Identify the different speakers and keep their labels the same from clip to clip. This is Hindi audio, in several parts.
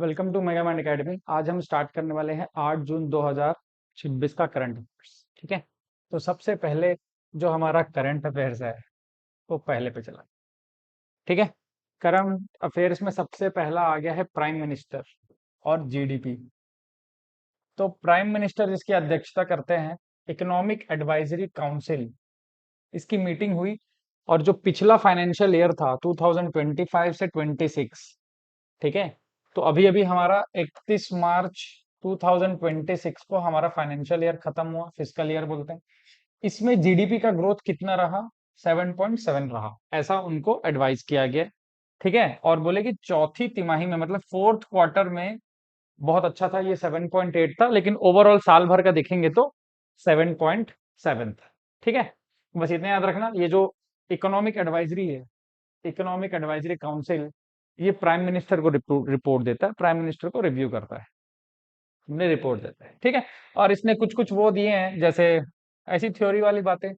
Speaker 1: Welcome to mega mind academy. आज हम स्टार्ट करने वाले हैं 8 जून 2026 का करंट अफेयर्स। ठीक है, तो सबसे पहले जो हमारा करंट अफेयर्स है वो पहले पे चला। ठीक है, करंट अफेयर्स में सबसे पहला आ गया है प्राइम मिनिस्टर और जीडीपी। तो प्राइम मिनिस्टर जिसकी अध्यक्षता करते हैं, इकोनॉमिक एडवाइजरी काउंसिल, इसकी मीटिंग हुई। और जो पिछला फाइनेंशियल ईयर था 2025 से 26, ठीक है, तो अभी अभी हमारा 31 मार्च 2026 को हमारा फाइनेंशियल ईयर खत्म हुआ, फिस्कल ईयर बोलते हैं। इसमें जीडीपी का ग्रोथ कितना रहा? 7.7 रहा, ऐसा उनको एडवाइस किया गया। ठीक है, और बोले कि चौथी तिमाही में मतलब फोर्थ क्वार्टर में बहुत अच्छा था, ये 7.8 था, लेकिन ओवरऑल साल भर का देखेंगे तो 7.7 था। ठीक है, बस इतना याद रखना। ये जो इकोनॉमिक एडवाइजरी है, इकोनॉमिक एडवाइजरी काउंसिल, ये प्राइम मिनिस्टर को रिपोर्ट देता है, प्राइम मिनिस्टर को रिव्यू करता है, उन्हें रिपोर्ट देता है। ठीक है, और इसने कुछ कुछ वो दिए हैं, जैसे ऐसी थ्योरी वाली बातें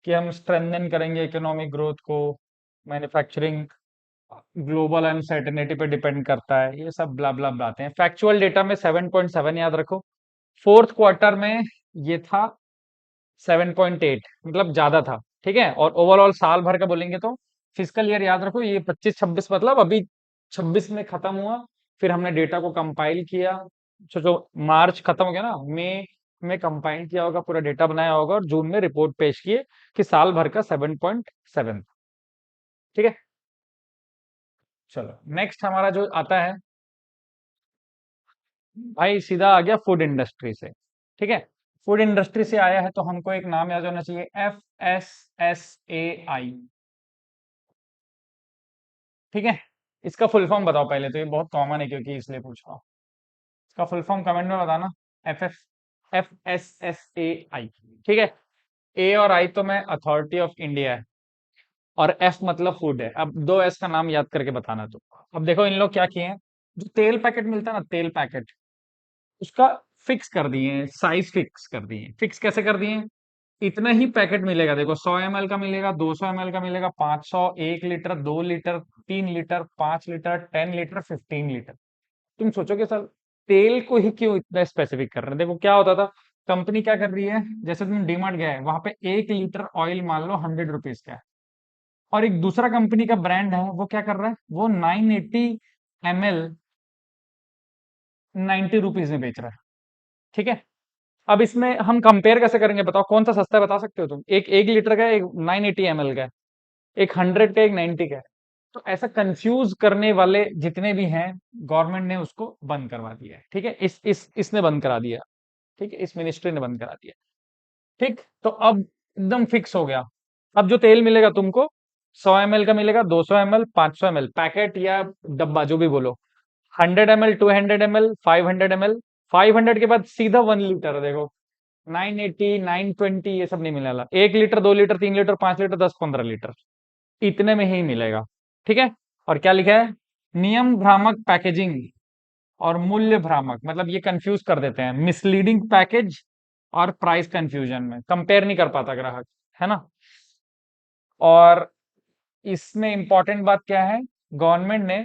Speaker 1: कि हम स्ट्रेंथन करेंगे इकोनॉमिक ग्रोथ को, मैन्युफैक्चरिंग ग्लोबल अनसर्टेनिटी पे डिपेंड करता है, ये सब ब्ला ब्ला बातें हैं। फैक्चुअल डेटा में 7.7 याद रखो, फोर्थ क्वार्टर में ये था 7.8, मतलब ज्यादा था। ठीक है, और ओवरऑल साल भर का बोलेंगे तो फिस्कल ईयर याद रखो, ये 25-26 मतलब अभी 26 में खत्म हुआ। फिर हमने डेटा को कंपाइल किया, जो मार्च खत्म हो गया ना, मई में कंपाइल किया होगा, पूरा डेटा बनाया होगा, और जून में रिपोर्ट पेश किए कि साल भर का 7.7। ठीक है, चलो नेक्स्ट हमारा जो आता है भाई, सीधा आ गया फूड इंडस्ट्री से। ठीक है, फूड इंडस्ट्री से आया है तो हमको एक नाम याद होना चाहिए, FSSAI। ठीक है, इसका फुल फॉर्म बताओ पहले, तो ये बहुत कॉमन है क्योंकि इसलिए पूछ रहा हूँ। इसका फुल फॉर्म कमेंट में बताना। FSSAI। ठीक है, ए और आई तो मैं अथॉरिटी ऑफ इंडिया है, और एफ मतलब फूड है। अब दो एस का नाम याद करके बताना। तो अब देखो इन लोग क्या किए हैं, जो तेल पैकेट मिलता है ना, तेल पैकेट, उसका फिक्स कर दिए हैं, साइज फिक्स कर दिए हैं। फिक्स कैसे कर दिए हैं? इतना ही पैकेट मिलेगा, देखो 100 ml का मिलेगा, 200 ml का मिलेगा, 500, 1 litre, 2 litre, 3 litre, 5 litre, 10 litre, 15 litre. तुम सोचोगे सर तेल को ही क्यों इतना स्पेसिफिक कर रहे हैं? देखो क्या होता था, कंपनी क्या कर रही है, जैसे तुम डीमार्ट गए, वहां पे 1 लीटर ऑयल मान लो 100 रुपीज का है, और एक दूसरा कंपनी का ब्रांड है, वो क्या कर रहा है, वो 980 ml 90 रुपीज में बेच रहा है। ठीक है, अब इसमें हम कंपेयर कैसे करेंगे बताओ, कौन सा सस्ता है बता सकते हो तुम? एक 1 लीटर का है, एक 980 ml का है, एक 100 का, एक 90 का है। तो ऐसा कंफ्यूज करने वाले जितने भी हैं, गवर्नमेंट ने उसको बंद करवा दिया है। ठीक है, इस इसने बंद करा दिया। ठीक है, इस मिनिस्ट्री ने बंद करा दिया। ठीक, तो अब एकदम फिक्स हो गया। अब जो तेल मिलेगा तुमको, 100 ml का मिलेगा, 200 ml, 500 ml पैकेट या डब्बा जो भी बोलो, 100 ml, 200 ml, 500 ml, 500 के बाद सीधा 1 लीटर। देखो 980, 920 ये सब नहीं मिलेगा, 1 litre, 2 litre, 3 litre, 5 litre, 10-15 litre, इतने में ही मिलेगा। ठीक है, और क्या लिखा है, नियम भ्रामक पैकेजिंग और मूल्य भ्रामक, मतलब ये कंफ्यूज कर देते हैं, मिसलीडिंग पैकेज और प्राइस कंफ्यूजन में कंपेयर नहीं कर पाता ग्राहक, है ना। और इसमें इंपॉर्टेंट बात क्या है, गवर्नमेंट ने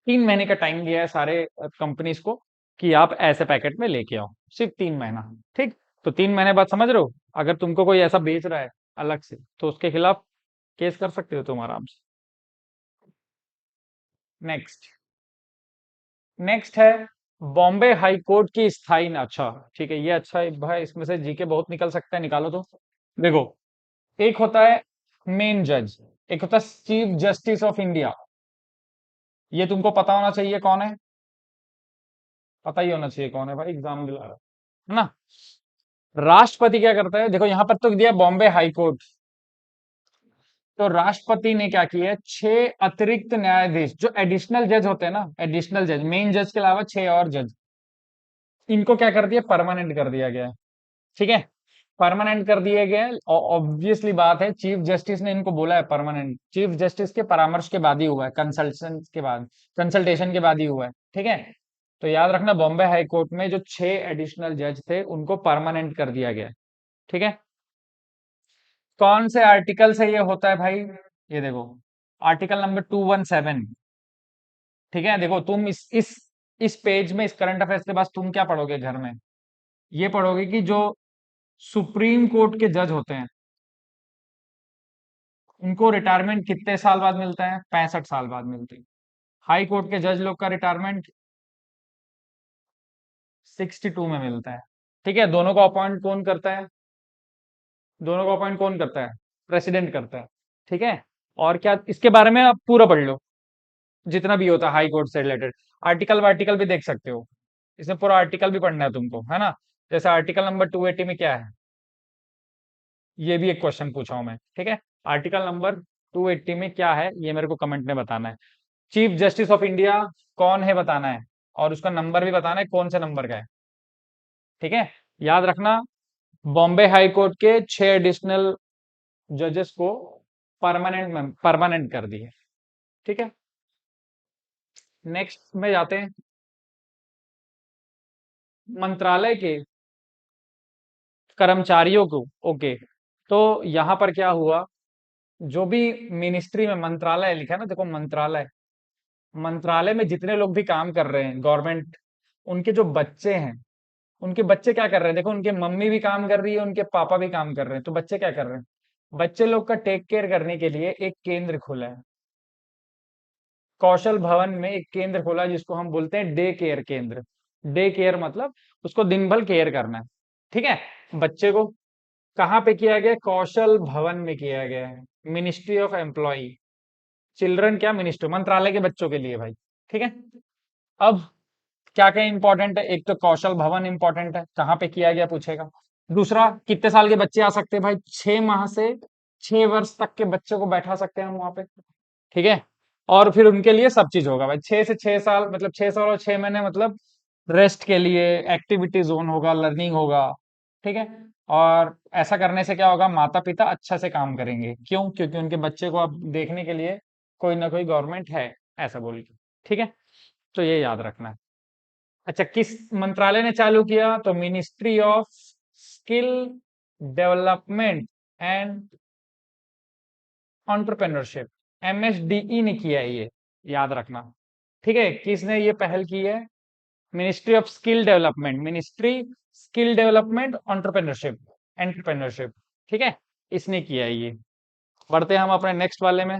Speaker 1: 3 महीने का टाइम दिया है सारे कंपनीज को कि आप ऐसे पैकेट में लेके आओ, सिर्फ 3 महीना। ठीक, तो 3 महीने बाद समझ रहे हो, अगर तुमको कोई ऐसा बेच रहा है अलग से, तो उसके खिलाफ केस कर सकते हो तुम आराम से। नेक्स्ट, नेक्स्ट है बॉम्बे हाई कोर्ट की स्थायी, अच्छा ठीक है, ये अच्छा है भाई, इसमें से जीके बहुत निकल सकता है, निकालो तो। देखो, एक होता है मेन जज, एक होता है चीफ जस्टिस ऑफ इंडिया। ये तुमको पता होना चाहिए कौन है, पता ही होना चाहिए कौन है भाई, एग्जाम दिला रहा है ना। राष्ट्रपति क्या करता है, देखो यहां पर तो दिया बॉम्बे हाई कोर्ट, तो राष्ट्रपति ने क्या किया है, 6 अतिरिक्त न्यायाधीश जो एडिशनल जज होते हैं ना, एडिशनल जज, मेन जज के अलावा 6 और जज, इनको क्या कर दिया, परमानेंट कर दिया गया है। ठीक है, परमानेंट कर दिए गए। ऑब्वियसली बात है, चीफ जस्टिस ने इनको बोला है परमानेंट, चीफ जस्टिस के परामर्श के बाद ही हुआ है, कंसल्टेशन के बाद, कंसल्टेशन के बाद ही हुआ है। ठीक है, तो याद रखना, बॉम्बे हाई कोर्ट में जो 6 एडिशनल जज थे उनको परमानेंट कर दिया गया है। ठीक है, कौन से आर्टिकल से ये होता है भाई, ये देखो, आर्टिकल नंबर 217। ठीक है, देखो तुम इस इस पेज में, इस करंट अफेयर्स के बाद तुम क्या पढ़ोगे घर में? ये पढ़ोगे कि जो सुप्रीम कोर्ट के जज होते हैं उनको रिटायरमेंट कितने साल बाद मिलता है? 65 साल बाद मिलती है। हाई कोर्ट के जज लोग का रिटायरमेंट 62 में मिलता है। ठीक है, दोनों को अपॉइंट कौन करता है? दोनों को अपॉइंट कौन करता है? प्रेसिडेंट करता है। ठीक है, और क्या इसके बारे में आप पूरा पढ़ लो, जितना भी होता है हाई कोर्ट से रिलेटेड। आर्टिकल वार्टिकल भी देख सकते हो, इसमें पूरा आर्टिकल भी पढ़ना है तुमको, है ना? जैसे आर्टिकल नंबर 280 में क्या है, ये भी एक क्वेश्चन पूछा हूं मैं। ठीक है, आर्टिकल नंबर 280 में क्या है ये मेरे को कमेंट में बताना है। चीफ जस्टिस ऑफ इंडिया कौन है बताना है, और उसका नंबर भी बताना है, कौन से नंबर का है। ठीक है, याद रखना, बॉम्बे हाई कोर्ट के 6 एडिशनल जजेस को परमानेंट कर दी है। ठीक है, नेक्स्ट में जाते हैं मंत्रालय के कर्मचारियों को। ओके, तो यहां पर क्या हुआ, जो भी मिनिस्ट्री में मंत्रालय लिखा है ना, देखो मंत्रालय, मंत्रालय में जितने लोग भी काम कर रहे हैं गवर्नमेंट, उनके जो बच्चे हैं, उनके बच्चे क्या कर रहे हैं? देखो, उनके मम्मी भी काम कर रही है, उनके पापा भी काम कर रहे हैं, तो बच्चे क्या कर रहे हैं? बच्चे लोग का टेक केयर करने के लिए एक केंद्र खुला है। कौशल भवन में एक केंद्र खोला है, जिसको हम बोलते हैं डे केयर केंद्र। डे केयर मतलब उसको दिन भर केयर करना है। ठीक है, बच्चे को कहाँ पे किया गया? कौशल भवन में किया गया है, मिनिस्ट्री ऑफ एम्प्लॉय। चिल्ड्रन क्या, मिनिस्टर, मंत्रालय के बच्चों के लिए भाई। ठीक है, अब क्या क्या इंपॉर्टेंट है? एक तो कौशल भवन इंपॉर्टेंट है, कहाँ पे किया गया पूछेगा। दूसरा, कितने साल के बच्चे आ सकते हैं भाई? 6 माह से 6 वर्ष तक के बच्चे को बैठा सकते हैं हम वहां पे। ठीक है, और फिर उनके लिए सब चीज होगा भाई। 6 से 6 साल मतलब 6 साल और 6 महीने मतलब रेस्ट के लिए एक्टिविटी जोन होगा, लर्निंग होगा। ठीक है, और ऐसा करने से क्या होगा, माता पिता अच्छा से काम करेंगे। क्यों? क्योंकि उनके बच्चे को अब देखने के लिए कोई ना कोई गवर्नमेंट है, ऐसा बोल के। ठीक है, तो ये याद रखना है। अच्छा, किस मंत्रालय ने चालू किया? तो ministry of skill development and entrepreneurship, MSDE ने किया है ये, याद रखना। ठीक है, किसने ये पहल की है? Ministry of skill development, ministry skill development entrepreneurship, entrepreneurship. ठीक है, इसने किया है ये। बढ़ते हैं हम अपने नेक्स्ट वाले में।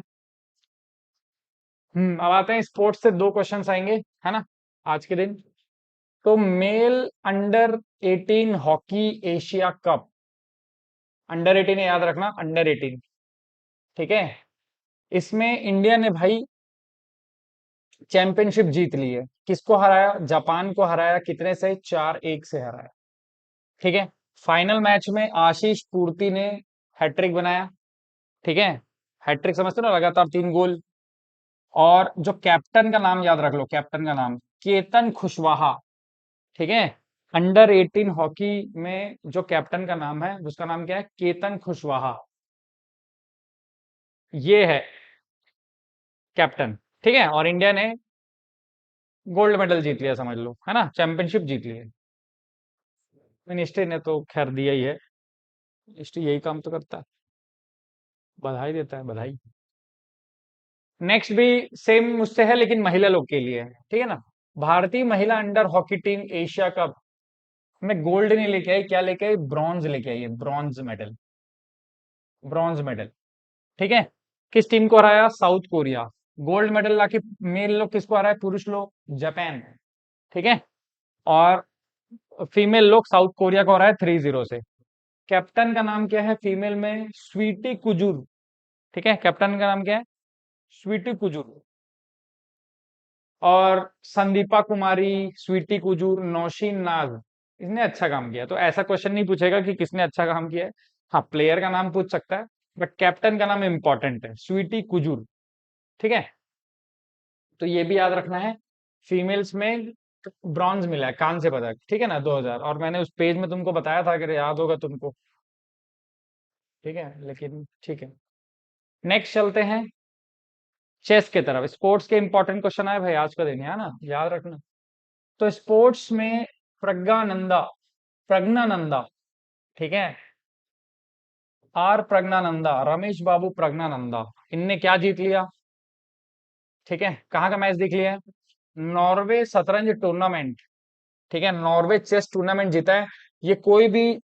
Speaker 1: अब आते हैं स्पोर्ट्स से, 2 क्वेश्चंस आएंगे, है ना, आज के दिन। तो male under 18 hockey Asia cup, under 18 याद रखना, अंडर 18। ठीक है, इसमें इंडिया ने भाई चैंपियनशिप जीत ली है। किसको हराया? जापान को हराया, कितने से? 4-1 से हराया। ठीक है, फाइनल मैच में आशीष पूर्ति ने हैट्रिक बनाया। ठीक है, हैट्रिक समझते हो ना, लगातार 3 गोल। और जो कैप्टन का नाम याद रख लो, कैप्टन का नाम केतन खुशवाहा। ठीक है, अंडर 18 हॉकी में जो कैप्टन का नाम है, उसका नाम क्या है? केतन खुशवाहा, ये है कैप्टन। ठीक है, और इंडिया ने गोल्ड मेडल जीत लिया, समझ लो, है ना, चैंपियनशिप जीत ली है। मिनिस्ट्री ने तो खैर दिया ही है, मिनिस्ट्री यही काम तो करता है, बधाई देता है, बधाई। नेक्स्ट भी सेम मुझसे है, लेकिन महिला लोग के लिए है। ठीक है ना, भारतीय महिला under hockey team Asia cup में गोल्ड नहीं लेके आई, क्या लेके आई? ब्रॉन्ज लेके आई है, ब्रॉन्ज मेडल, ब्रॉन्ज मेडल। ठीक है, किस टीम को हराया? South Korea. गोल्ड मेडल लाके मेल लोग किसको हराए? पुरुष लोग जापान। ठीक है, और फीमेल लोग साउथ कोरिया को हराए 3-0 से। कैप्टन का नाम क्या है फीमेल में? स्वीटी कुजूर। ठीक है, कैप्टन का नाम क्या है? स्वीटी कुजूर। और संदीपा कुमारी, स्वीटी कुजूर, नौशीन नाज, इसने अच्छा काम किया। तो ऐसा क्वेश्चन नहीं पूछेगा कि किसने अच्छा काम किया है। हाँ, प्लेयर का नाम पूछ सकता है, बट कैप्टन का नाम इंपॉर्टेंट है, स्वीटी कुजूर। ठीक है, तो ये भी याद रखना है। फीमेल्स में ब्रॉन्ज मिला है, कांस्य पदक। ठीक है ना, 2000, और मैंने उस पेज में तुमको बताया था, अगर याद होगा तुमको। ठीक है, लेकिन ठीक है, नेक्स्ट चलते हैं चेस की तरफ। स्पोर्ट्स के इंपॉर्टेंट क्वेश्चन आए भाई आज का दिन, है ना, याद रखना। तो स्पोर्ट्स में प्रज्ञानंदा, प्रज्ञानंदा, ठीक है, आर प्रज्ञानंदा, रमेश बाबू प्रज्ञानंदा, इनने क्या जीत लिया? ठीक है, कहाँ का मैच देख लिया है? नॉर्वे शतरंज टूर्नामेंट, ठीक है, नॉर्वे चेस टूर्नामेंट जीता है। ये कोई भी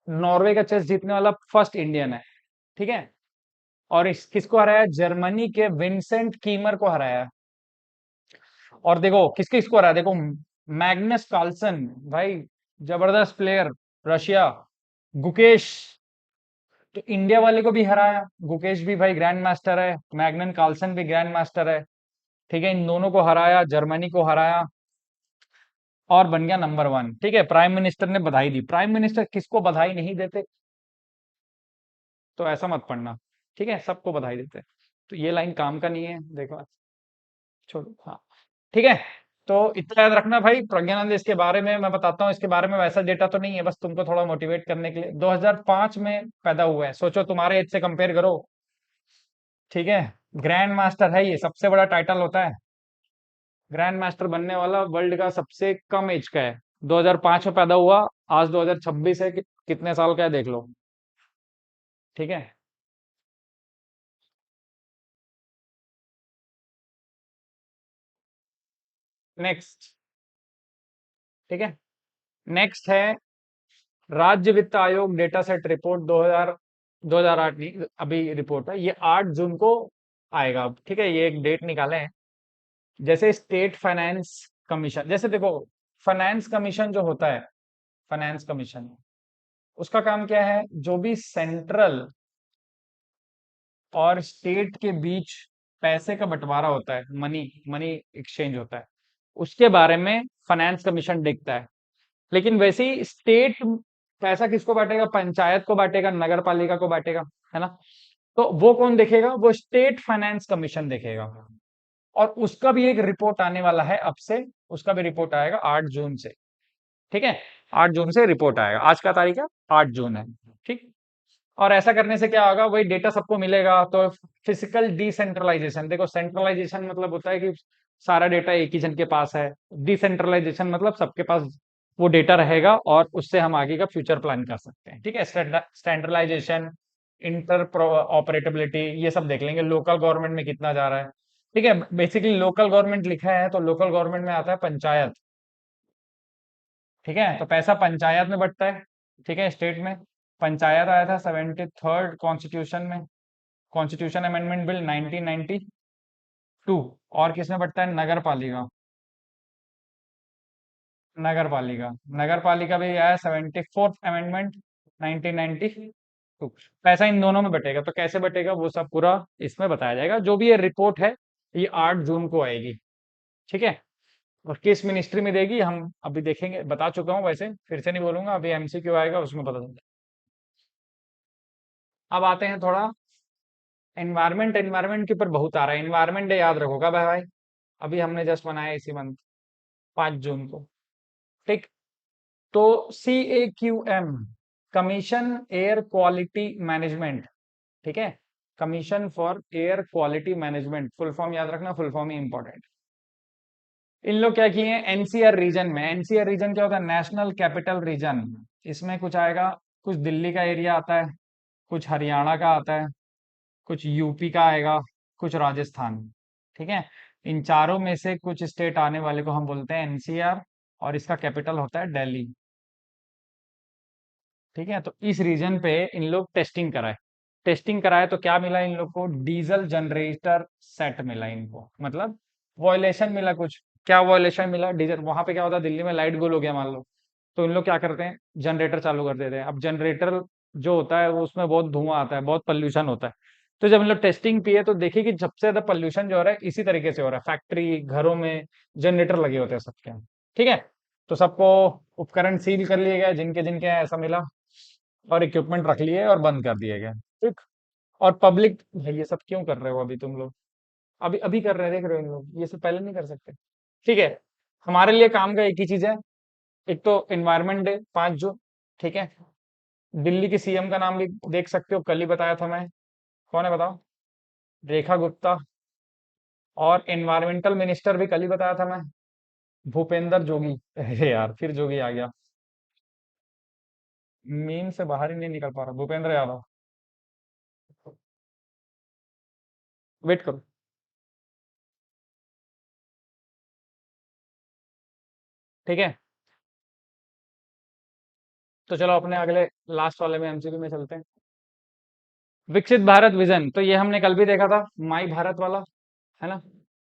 Speaker 1: नॉर्वे का चेस जीतने वाला फर्स्ट इंडियन है, ठीक है। और इस किसको हराया? जर्मनी के विंसेंट कीमर को हराया। और देखो किसके किसको हराया, देखो मैग्नस कार्लसन, भाई जबरदस्त प्लेयर, रशिया। गुकेश, तो इंडिया वाले को भी हराया। गुकेश भी भाई ग्रैंड मास्टर है, मैग्नन कार्लसन भी ग्रैंड मास्टर है, ठीक है। इन दोनों को हराया, जर्मनी को हराया, और बन गया नंबर वन, ठीक है। प्राइम मिनिस्टर ने बधाई दी। प्राइम मिनिस्टर किसको बधाई नहीं देते, तो ऐसा मत पढ़ना, ठीक है, सबको बधाई देते हैं। तो ये लाइन काम का नहीं है, देखो, छोड़ो, हाँ, ठीक है। तो इतना याद रखना भाई, प्रज्ञानंद इसके बारे में मैं बताता हूँ, इसके बारे में वैसा डेटा तो नहीं है, बस तुमको थोड़ा मोटिवेट करने के लिए। 2005 में पैदा हुआ है, सोचो तुम्हारे एज से कंपेयर करो, ठीक है। ग्रैंड मास्टर है, ये सबसे बड़ा टाइटल होता है। ग्रैंड मास्टर बनने वाला वर्ल्ड का सबसे कम एज का है। 2005 में पैदा हुआ, आज 2026 है, कितने साल का है देख लो, ठीक है। नेक्स्ट, ठीक है, नेक्स्ट है राज्य वित्त आयोग डेटा सेट रिपोर्ट 2008 नहीं, अभी रिपोर्ट है ये 8 जून को आएगा, ठीक है। ये एक डेट निकाले हैं। जैसे स्टेट फाइनेंस कमीशन, जैसे देखो, फाइनेंस कमीशन जो होता है, फाइनेंस कमीशन, उसका काम क्या है? जो भी सेंट्रल और स्टेट के बीच पैसे का बंटवारा होता है, मनी मनी एक्सचेंज होता है, उसके बारे में फाइनेंस कमीशन देखता है। लेकिन वैसे ही स्टेट पैसा किसको बांटेगा? पंचायत को बांटेगा, नगर पालिका को बांटेगा, है ना। तो वो कौन देखेगा? वो स्टेट फाइनेंस कमीशन देखेगा। और उसका भी एक रिपोर्ट आने वाला है अब से, उसका भी रिपोर्ट आएगा 8 जून से, ठीक है। 8 जून से रिपोर्ट आएगा, आज का तारीख है, 8 जून है, ठीक। और ऐसा करने से क्या होगा? वही डेटा सबको मिलेगा, तो फिजिकल डिसेंट्रलाइजेशन, देखो सेंट्रलाइजेशन मतलब होता है कि सारा डेटा एक ही जन के पास है। डिसेंट्रलाइजेशन मतलब सबके पास वो डेटा रहेगा, और उससे हम आगे का फ्यूचर प्लान कर सकते हैं, ठीक है। स्टैंडर्डाइजेशन, इंटर ऑपरेटेबिलिटी, ये सब देख लेंगे। लोकल गवर्नमेंट में कितना जा रहा है, ठीक है। बेसिकली लोकल गवर्नमेंट लिखा है, तो लोकल गवर्नमेंट में आता है पंचायत, ठीक है। तो पैसा पंचायत में बंटता है, ठीक है, स्टेट में। पंचायत आया था 73rd कॉन्स्टिट्यूशन में, कॉन्स्टिट्यूशन अमेंडमेंट बिल 1992। और किसमें बंटता है? नगर पालिका, नगर पालिका, नगर पालिका भी आया 74th अमेंडमेंट 1992। पैसा इन दोनों में बटेगा, तो कैसे बटेगा वो सब पूरा इसमें बताया जाएगा। जो भी ये रिपोर्ट है, ये 8 जून को आएगी, ठीक है। और किस मिनिस्ट्री में देगी हम अभी देखेंगे, बता चुका हूँ वैसे, फिर से नहीं बोलूंगा, अभी एमसीक्यू आएगा उसमें पता चलेगा। अब आते हैं थोड़ा एनवायरमेंट, एनवायरमेंट के ऊपर बहुत आ रहा है। एनवायरमेंट डे याद रखोगा भाई भाई, अभी हमने जस्ट मनाया इसी मंथ, 5 जून को, ठीक। तो CAQM, commission air quality management, ठीक है। Commission for air quality management, full form याद रखना, फुल फॉर्म ही इंपॉर्टेंट। इन लोग क्या किए हैं? एनसीआर रीजन में, एनसीआर रीजन क्या होता है? National capital region. इसमें कुछ आएगा, कुछ दिल्ली का एरिया आता है, कुछ हरियाणा का आता है, कुछ यूपी का आएगा, कुछ राजस्थान, ठीक है। इन चारों में से कुछ स्टेट आने वाले को हम बोलते हैं एनसीआर, और इसका कैपिटल होता है दिल्ली, ठीक है। तो इस रीजन पे इन लोग टेस्टिंग कराए, टेस्टिंग कराए तो क्या मिला इन लोग को? डीजल जनरेटर सेट मिला इनको, मतलब वॉयलेशन मिला कुछ। क्या वॉयलेशन मिला? डीजल, वहां पे क्या होता है, दिल्ली में लाइट गुल हो गया मान लो, तो इन लोग क्या करते हैं? जनरेटर चालू कर देते हैं। अब जनरेटर जो होता है वो, उसमें बहुत धुआं आता है, बहुत पॉल्यूशन होता है। तो जब इन लोग टेस्टिंग की है तो देखिए कि सबसे ज्यादा पॉल्यूशन जो हो रहा है इसी तरीके से हो रहा है, फैक्ट्री, घरों में जनरेटर लगे होते हैं सबके यहाँ, ठीक है। तो सबको उपकरण सील कर लिए गए जिनके जिनके यहाँ ऐसा मिला, और इक्विपमेंट रख लिए और बंद कर दिए गए, ठीक। और पब्लिक, भाई ये सब क्यों कर रहे हो अभी तुम लोग? अभी अभी कर रहे हैं, देख रहे हो इन लोग, ये सब पहले नहीं कर सकते, ठीक है। हमारे लिए काम का एक ही चीज है, एक तो एनवायरनमेंट डे 5 जून, ठीक है। दिल्ली के सीएम का नाम भी देख सकते हो, कल ही बताया था मैं, कौन है बताओ? रेखा गुप्ता। और एनवायरमेंटल मिनिस्टर भी कल ही बताया था मैं, भूपेंद्र जोगी। अरे यार फिर जोगी आ गया, मीम से बाहर ही नहीं निकल पा रहा, भूपेंद्र यादव। वेट करो। ठीक है, तो चलो अपने अगले लास्ट वाले में एमसीक्यू में चलते हैं। विकसित भारत विजन, तो ये हमने कल भी देखा था, माई भारत वाला, है ना।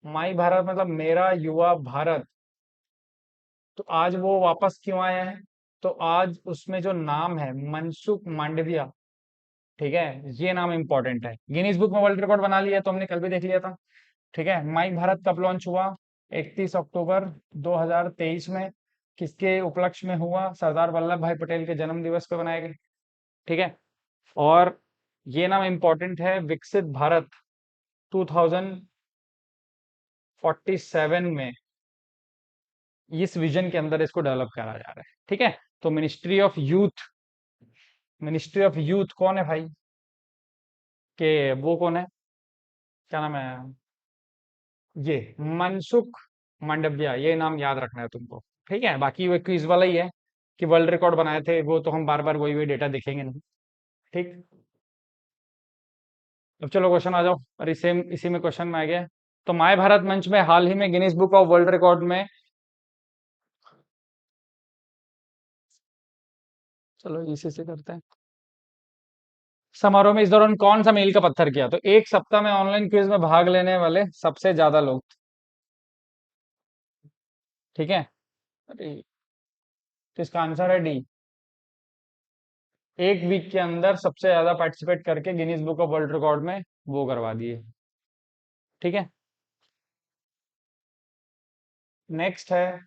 Speaker 1: माई भारत मतलब मेरा युवा भारत। तो आज वो वापस क्यों आया है? तो आज उसमें जो नाम है मनसुख मांडविया, ठीक है, ये नाम इंपॉर्टेंट है, गिनीज बुक में वर्ल्ड रिकॉर्ड बना लिया, तो हमने कल भी देख लिया था। ठीक है, माई भारत कब लॉन्च हुआ? 31 अक्टूबर 2023 में। किसके उपलक्ष्य में हुआ? सरदार वल्लभ भाई पटेल के जन्म दिवस पे बनाए गए। ठीक है, और ये नाम इंपॉर्टेंट है, विकसित भारत 2047 में इस विजन के अंदर इसको डेवलप करा जा रहा है। ठीक है, तो मिनिस्ट्री ऑफ यूथ कौन है भाई? के वो कौन है, क्या नाम है? ये मनसुख मांडविया, ये नाम याद रखना है तुमको। ठीक है, बाकी वो क्विज वाला ही है कि वर्ल्ड रिकॉर्ड बनाए थे, वो तो हम बार बार वही वही डेटा देखेंगे नहीं। ठीक, अब चलो क्वेश्चन आ जाओ, और इसी में क्वेश्चन में आ गया। तो माय भारत मंच में हाल ही में Guinness book of world record में, चलो इसी से करते हैं। समारोह में इस दौरान कौन सा मील का पत्थर किया? तो एक सप्ताह में ऑनलाइन क्विज में भाग लेने वाले सबसे ज्यादा लोग। ठीक है, अरे, तो इसका आंसर है डी। एक वीक के अंदर सबसे ज्यादा पार्टिसिपेट करके Guinness book of world record में वो करवा दिए। ठीक है, नेक्स्ट है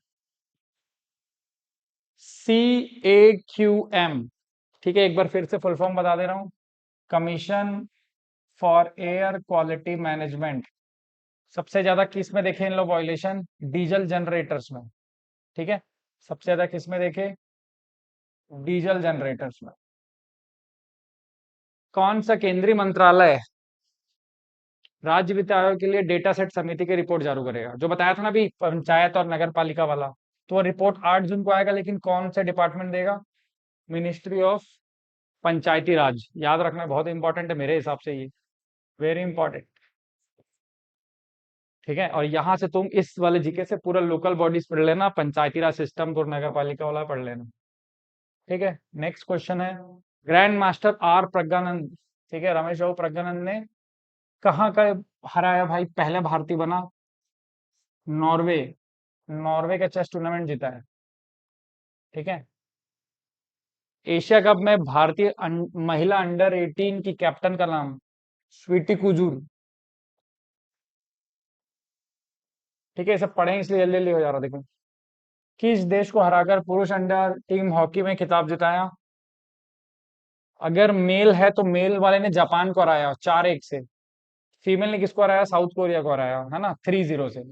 Speaker 1: CAQM। ठीक है, एक बार फिर से फुल फॉर्म बता दे रहा हूँ, commission for air quality management. सबसे ज्यादा किस में देखे इन लोग वायोलेशन? डीजल जनरेटर्स में। ठीक है, सबसे ज्यादा किस में देखे? डीजल जनरेटर्स में। कौन सा केंद्रीय मंत्रालय राज्य वित्त आयोग के लिए डेटा सेट समिति की रिपोर्ट जारी करेगा? जो बताया था ना अभी, पंचायत और नगर पालिका वाला, तो वो रिपोर्ट 8 जून को आएगा, लेकिन कौन से डिपार्टमेंट देगा? मिनिस्ट्री ऑफ पंचायती राज, याद रखना बहुत इंपॉर्टेंट है मेरे हिसाब से ये, वेरी इंपॉर्टेंट। ठीक है, और यहाँ से तुम इस वाले जीके से पूरा लोकल बॉडीज पढ़ लेना, पंचायती राज सिस्टम और नगर पालिका वाला पढ़ लेना। ठीक है, नेक्स्ट क्वेश्चन है, ग्रैंड मास्टर आर प्रज्ञानंद, ठीक है, रमेश बाबू प्रज्ञानंद ने कहाँ का हराया भाई, पहले भारतीय बना? नॉर्वे, नॉर्वे का चेस टूर्नामेंट जीता है। ठीक है, एशिया कप में भारतीय महिला अंडर 18 की कैप्टन का नाम? स्वीटी कुजूर। ठीक है, ये सब पढ़े इसलिए जल्दी जल्दी हो जा रहा, देखो। किस देश को हराकर पुरुष अंडर टीम हॉकी में खिताब जिताया? अगर मेल है तो मेल वाले ने जापान को हराया 4-1 से। फीमेल ने किसको हराया? साउथ कोरिया को हराया, है ना, 3-0 से।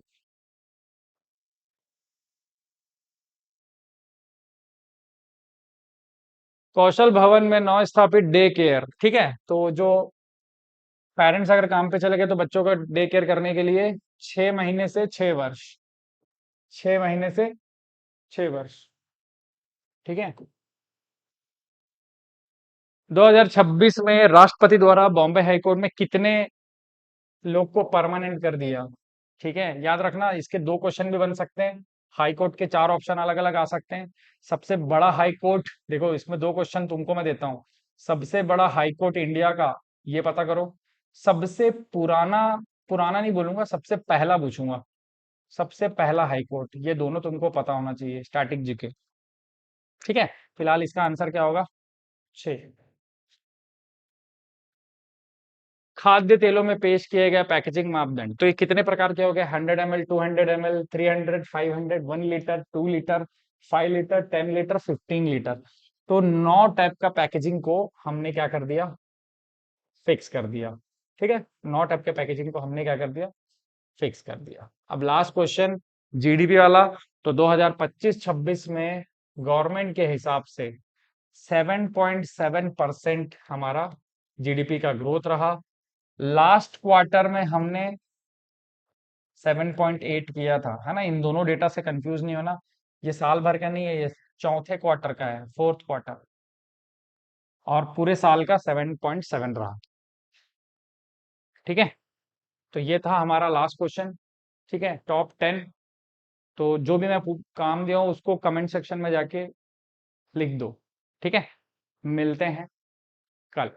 Speaker 1: कौशल भवन में नव स्थापित डे केयर, ठीक है, तो जो पेरेंट्स अगर काम पे चले गए तो बच्चों का डे केयर करने के लिए 6 महीने से 6 वर्ष, 6 महीने से 6 वर्ष। ठीक है, 2026 में राष्ट्रपति द्वारा बॉम्बे हाईकोर्ट में कितने लोग को परमानेंट कर दिया? ठीक है, याद रखना, इसके दो क्वेश्चन भी बन सकते हैं, हाई कोर्ट के 4 ऑप्शन अलग अलग आ सकते हैं। सबसे बड़ा हाई कोर्ट, देखो इसमें दो क्वेश्चन तुमको मैं देता हूँ, सबसे बड़ा हाई कोर्ट इंडिया का ये पता करो, सबसे पुराना, पुराना नहीं बोलूंगा, सबसे पहला पूछूंगा, सबसे पहला हाई कोर्ट, ये दोनों तुमको पता होना चाहिए, स्टैटिक जीके। ठीक है, फिलहाल इसका आंसर क्या होगा? 6। खाद्य तेलों में पेश किए गए पैकेजिंग मापदंड, तो ये कितने प्रकार के हो गए? 100 ml, 200 ml, 300, 500, 1 litre, 2 litre, 5 litre, 10 litre, 15 litre. तो 9 टाइप का पैकेजिंग को हमने क्या कर दिया? फिक्स कर दिया। ठीक है, 9 टाइप के पैकेजिंग को हमने क्या कर दिया? फिक्स कर दिया। अब लास्ट क्वेश्चन, जीडीपी वाला। तो 2025-26 में गवर्नमेंट के हिसाब से 7.7% हमारा जीडीपी का ग्रोथ रहा। लास्ट क्वार्टर में हमने 7.8 किया था, है ना, इन दोनों डेटा से कंफ्यूज नहीं होना, ये साल भर का नहीं है, ये चौथे क्वार्टर का है, फोर्थ क्वार्टर, और पूरे साल का 7.7 रहा। ठीक है, तो ये था हमारा लास्ट क्वेश्चन। ठीक है, टॉप 10 तो जो भी मैं काम दिया हूँ उसको कमेंट सेक्शन में जाके लिख दो। ठीक है, मिलते हैं कल।